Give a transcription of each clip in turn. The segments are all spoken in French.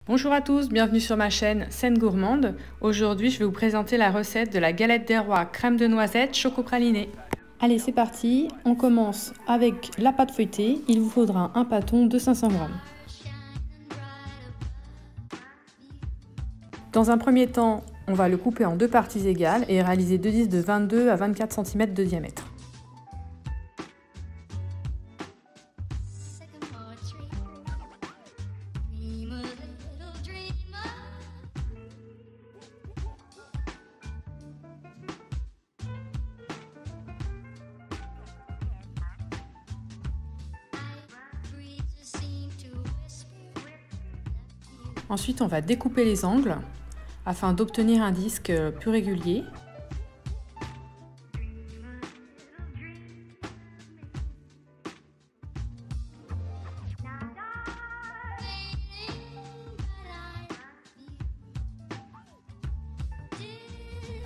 Bonjour à tous, bienvenue sur ma chaîne Scène Gourmande. Aujourd'hui, je vais vous présenter la recette de la galette des rois crème de noisette choco-pralinée. Allez, c'est parti. On commence avec la pâte feuilletée. Il vous faudra un pâton de 500 g. Dans un premier temps, on va le couper en deux parties égales et réaliser deux disques de 22 à 24 cm de diamètre. Ensuite, on va découper les angles afin d'obtenir un disque plus régulier.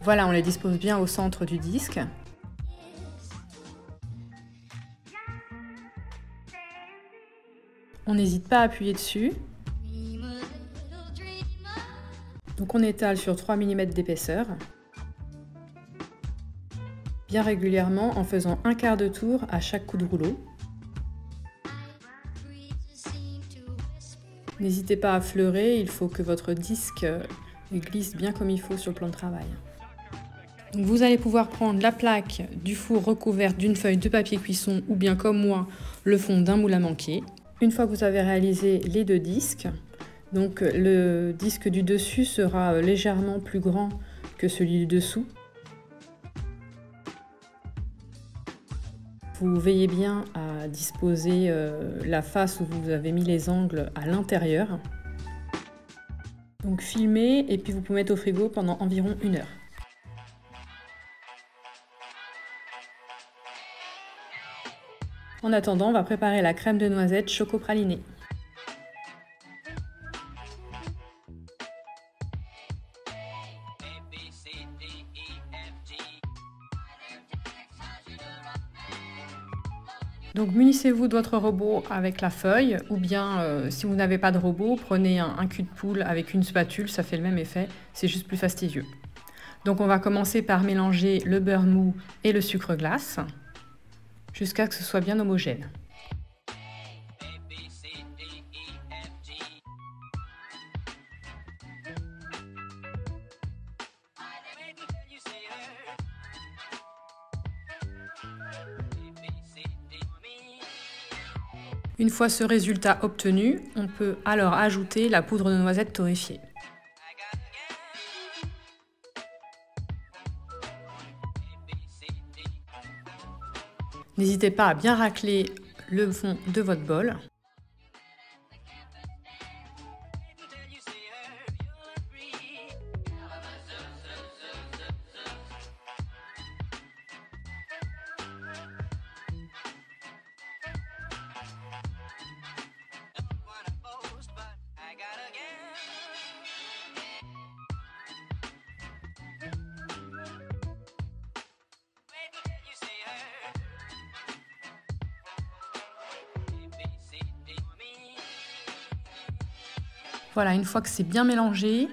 Voilà, on les dispose bien au centre du disque. On n'hésite pas à appuyer dessus. Donc on étale sur 3 mm d'épaisseur, bien régulièrement en faisant un quart de tour à chaque coup de rouleau. N'hésitez pas à fleurer, il faut que votre disque glisse bien comme il faut sur le plan de travail. Donc vous allez pouvoir prendre la plaque du four recouverte d'une feuille de papier cuisson ou bien comme moi le fond d'un moule à manquer. Une fois que vous avez réalisé les deux disques, donc le disque du dessus sera légèrement plus grand que celui du dessous. Vous veillez bien à disposer la face où vous avez mis les angles à l'intérieur. Donc filmez et puis vous pouvez mettre au frigo pendant environ 1 heure. En attendant, on va préparer la crème de noisette choco-pralinée. Donc munissez-vous de votre robot avec la feuille ou bien si vous n'avez pas de robot, prenez un cul de poule avec une spatule, ça fait le même effet, c'est juste plus fastidieux. Donc on va commencer par mélanger le beurre mou et le sucre glace jusqu'à ce que ce soit bien homogène. Une fois ce résultat obtenu, on peut alors ajouter la poudre de noisette torréfiée. N'hésitez pas à bien racler le fond de votre bol. Voilà, une fois que c'est bien mélangé,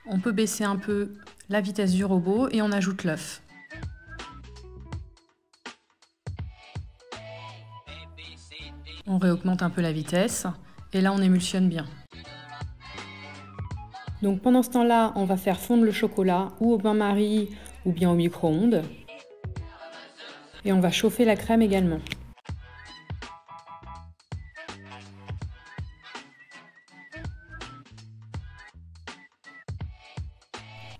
on peut baisser un peu la vitesse du robot et on ajoute l'œuf. On réaugmente un peu la vitesse et là on émulsionne bien. Donc pendant ce temps-là, on va faire fondre le chocolat ou au bain-marie ou bien au micro-ondes. Et on va chauffer la crème également.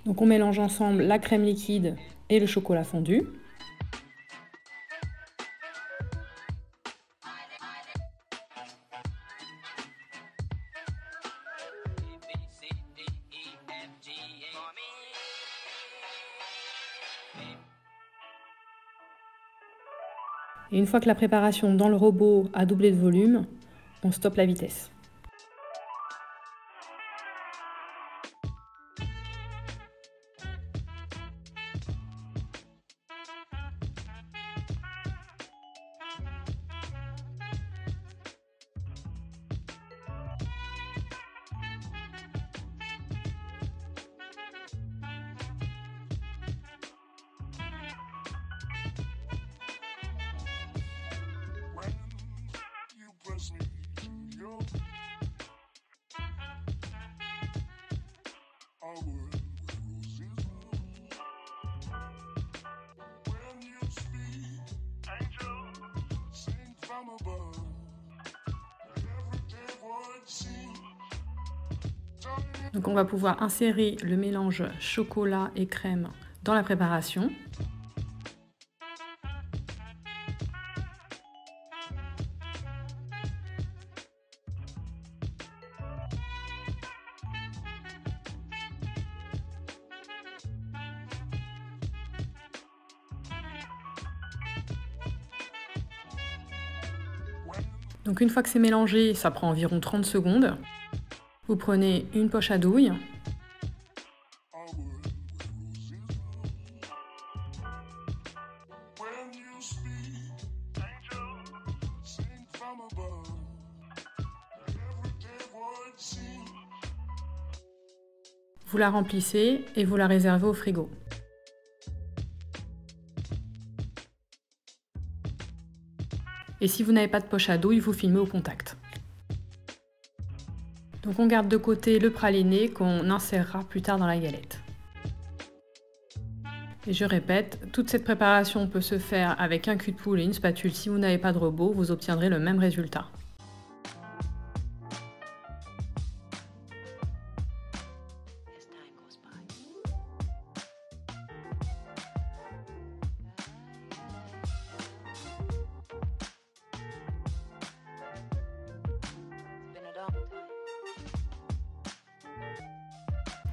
Donc on mélange ensemble la crème liquide et le chocolat fondu. Et une fois que la préparation dans le robot a doublé de volume, on stoppe la vitesse. Donc on va pouvoir insérer le mélange chocolat et crème dans la préparation. Donc une fois que c'est mélangé, ça prend environ 30 secondes. Vous prenez une poche à douille. Vous la remplissez et vous la réservez au frigo. Et si vous n'avez pas de poche à douille, vous filmez au contact. Donc on garde de côté le praliné qu'on insérera plus tard dans la galette. Et je répète, toute cette préparation peut se faire avec un cul de poule et une spatule. Si vous n'avez pas de robot, vous obtiendrez le même résultat.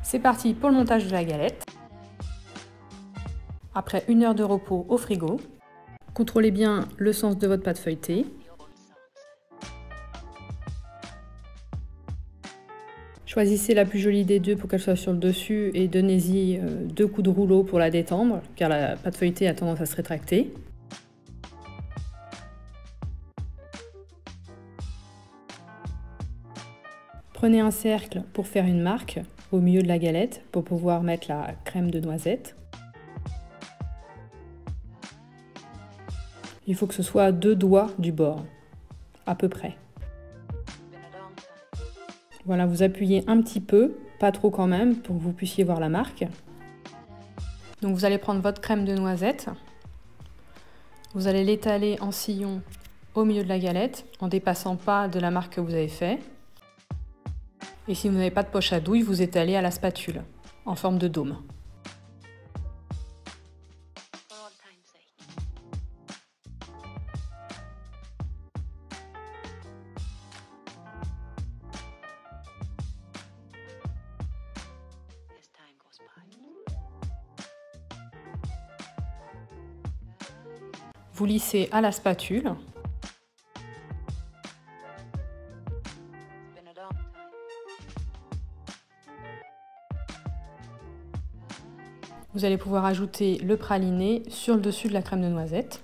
C'est parti pour le montage de la galette. Après 1 heure de repos au frigo, contrôlez bien le sens de votre pâte feuilletée. Choisissez la plus jolie des deux pour qu'elle soit sur le dessus et donnez-y 2 coups de rouleau pour la détendre, car la pâte feuilletée a tendance à se rétracter. Prenez un cercle pour faire une marque au milieu de la galette pour pouvoir mettre la crème de noisette. Il faut que ce soit à 2 doigts du bord, à peu près. Voilà, vous appuyez un petit peu, pas trop quand même, pour que vous puissiez voir la marque. Donc vous allez prendre votre crème de noisette, vous allez l'étaler en sillon au milieu de la galette, en dépassant pas de la marque que vous avez fait. Et si vous n'avez pas de poche à douille, vous étalez à la spatule, en forme de dôme. Vous lissez à la spatule. Vous allez pouvoir ajouter le praliné sur le dessus de la crème de noisette.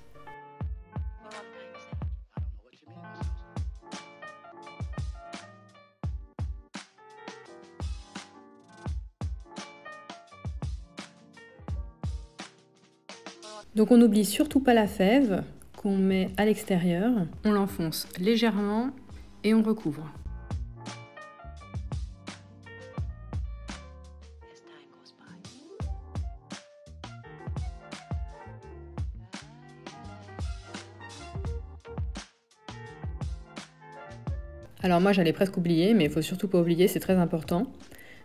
Donc on n'oublie surtout pas la fève qu'on met à l'extérieur. On l'enfonce légèrement et on recouvre. Alors moi j'allais presque oublier, mais il faut surtout pas oublier, c'est très important,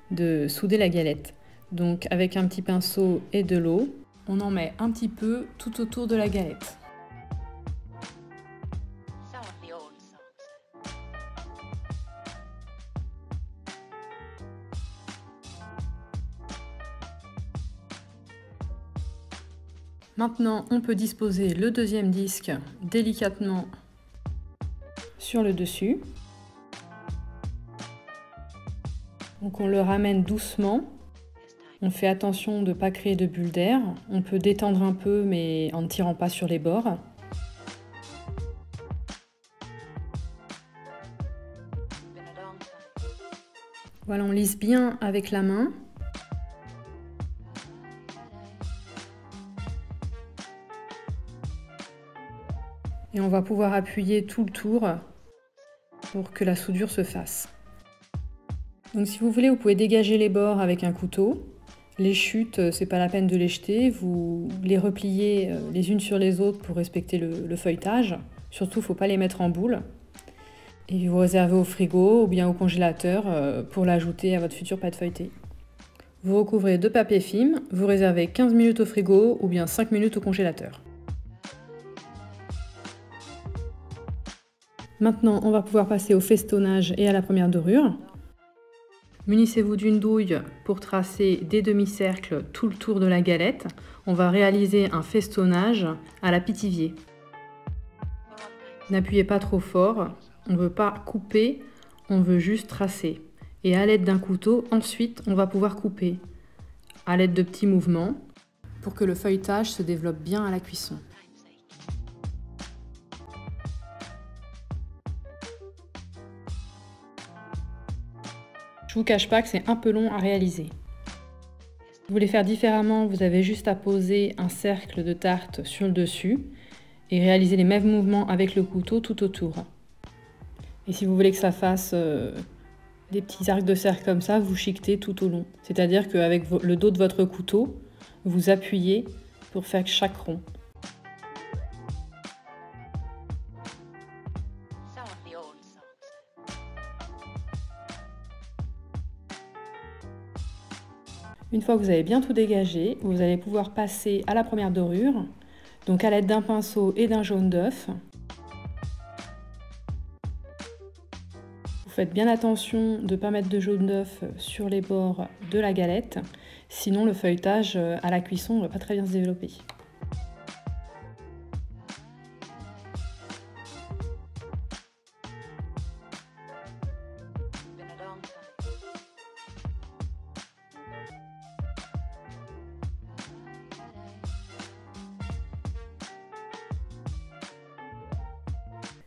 de souder la galette. Donc avec un petit pinceau et de l'eau, on en met un petit peu tout autour de la galette. Maintenant, on peut disposer le deuxième disque délicatement sur le dessus. Donc on le ramène doucement. On fait attention de ne pas créer de bulles d'air. On peut détendre un peu, mais en ne tirant pas sur les bords. Voilà, on lisse bien avec la main. Et on va pouvoir appuyer tout le tour pour que la soudure se fasse. Donc si vous voulez, vous pouvez dégager les bords avec un couteau. Les chutes, c'est pas la peine de les jeter. Vous les repliez les unes sur les autres pour respecter le feuilletage. Surtout, il ne faut pas les mettre en boule. Et vous réservez au frigo ou bien au congélateur pour l'ajouter à votre future pâte feuilletée. Vous recouvrez de papier film, vous réservez 15 minutes au frigo ou bien 5 minutes au congélateur. Maintenant, on va pouvoir passer au festonnage et à la première dorure. Munissez-vous d'une douille pour tracer des demi-cercles tout le tour de la galette. On va réaliser un festonnage à la Pithiviers. N'appuyez pas trop fort, on ne veut pas couper, on veut juste tracer. Et à l'aide d'un couteau, ensuite, on va pouvoir couper. À l'aide de petits mouvements, pour que le feuilletage se développe bien à la cuisson. Je ne vous cache pas que c'est un peu long à réaliser. Si vous voulez faire différemment, vous avez juste à poser un cercle de tarte sur le dessus et réaliser les mêmes mouvements avec le couteau tout autour. Et si vous voulez que ça fasse des petits arcs de cercle comme ça, vous chiquetez tout au long. C'est-à-dire qu'avec le dos de votre couteau, vous appuyez pour faire chaque rond. Une fois que vous avez bien tout dégagé, vous allez pouvoir passer à la première dorure, donc à l'aide d'un pinceau et d'un jaune d'œuf. Vous faites bien attention de ne pas mettre de jaune d'œuf sur les bords de la galette, sinon le feuilletage à la cuisson ne va pas très bien se développer.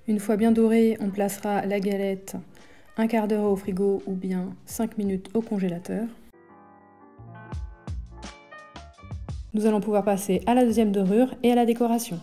Une fois bien dorée, on placera la galette un quart d'heure au frigo ou bien 5 minutes au congélateur. Nous allons pouvoir passer à la deuxième dorure et à la décoration.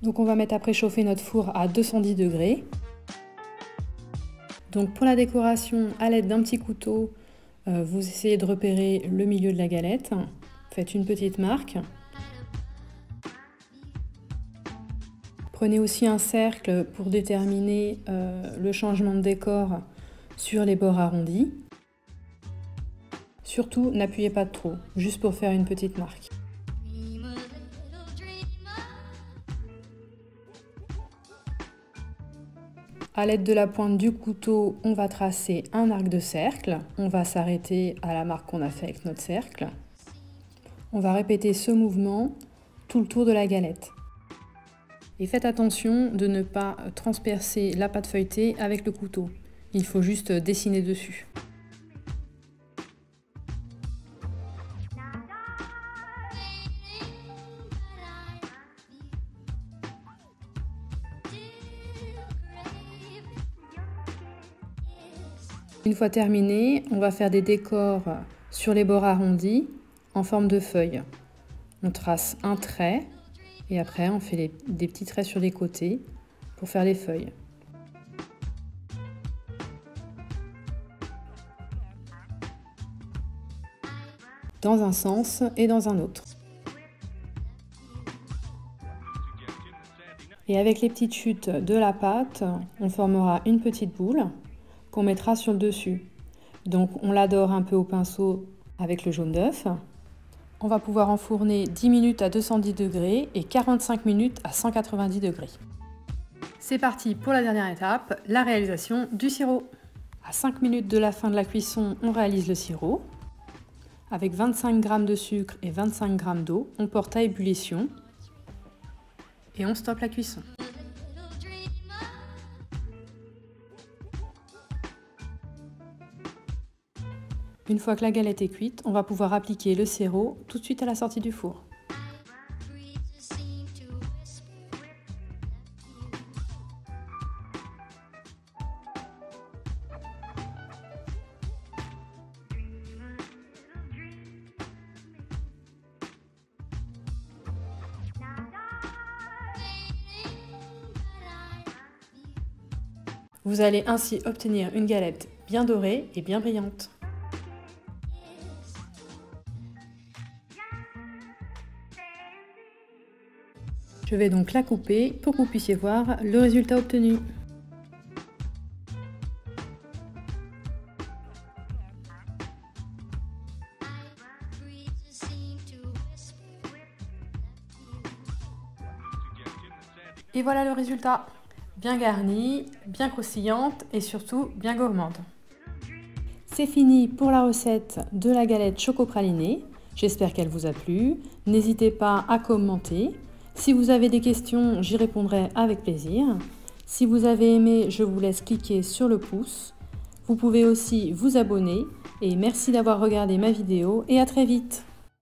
Donc on va mettre à préchauffer notre four à 210 degrés. Donc pour la décoration, à l'aide d'un petit couteau, vous essayez de repérer le milieu de la galette. Faites une petite marque. Prenez aussi un cercle pour déterminer le changement de décor sur les bords arrondis. Surtout, n'appuyez pas trop, juste pour faire une petite marque. À l'aide de la pointe du couteau, on va tracer un arc de cercle. On va s'arrêter à la marque qu'on a fait avec notre cercle. On va répéter ce mouvement tout le tour de la galette. Et faites attention de ne pas transpercer la pâte feuilletée avec le couteau. Il faut juste dessiner dessus. Une fois terminé, on va faire des décors sur les bords arrondis en forme de feuille. On trace un trait et après on fait des petits traits sur les côtés pour faire les feuilles. Dans un sens et dans un autre. Et avec les petites chutes de la pâte, on formera une petite boule qu'on mettra sur le dessus. Donc on la dore un peu au pinceau avec le jaune d'œuf. On va pouvoir enfourner 10 minutes à 210 degrés et 45 minutes à 190 degrés. C'est parti pour la dernière étape, la réalisation du sirop. À 5 minutes de la fin de la cuisson, on réalise le sirop. Avec 25 g de sucre et 25 g d'eau, on porte à ébullition et on stoppe la cuisson. Une fois que la galette est cuite, on va pouvoir appliquer le sirop tout de suite à la sortie du four. Vous allez ainsi obtenir une galette bien dorée et bien brillante. Je vais donc la couper pour que vous puissiez voir le résultat obtenu. Et voilà le résultat, bien garnie, bien croustillante et surtout bien gourmande. C'est fini pour la recette de la galette choco-pralinée. J'espère qu'elle vous a plu. N'hésitez pas à commenter. Si vous avez des questions, j'y répondrai avec plaisir. Si vous avez aimé, je vous laisse cliquer sur le pouce. Vous pouvez aussi vous abonner. Et merci d'avoir regardé ma vidéo et à très vite.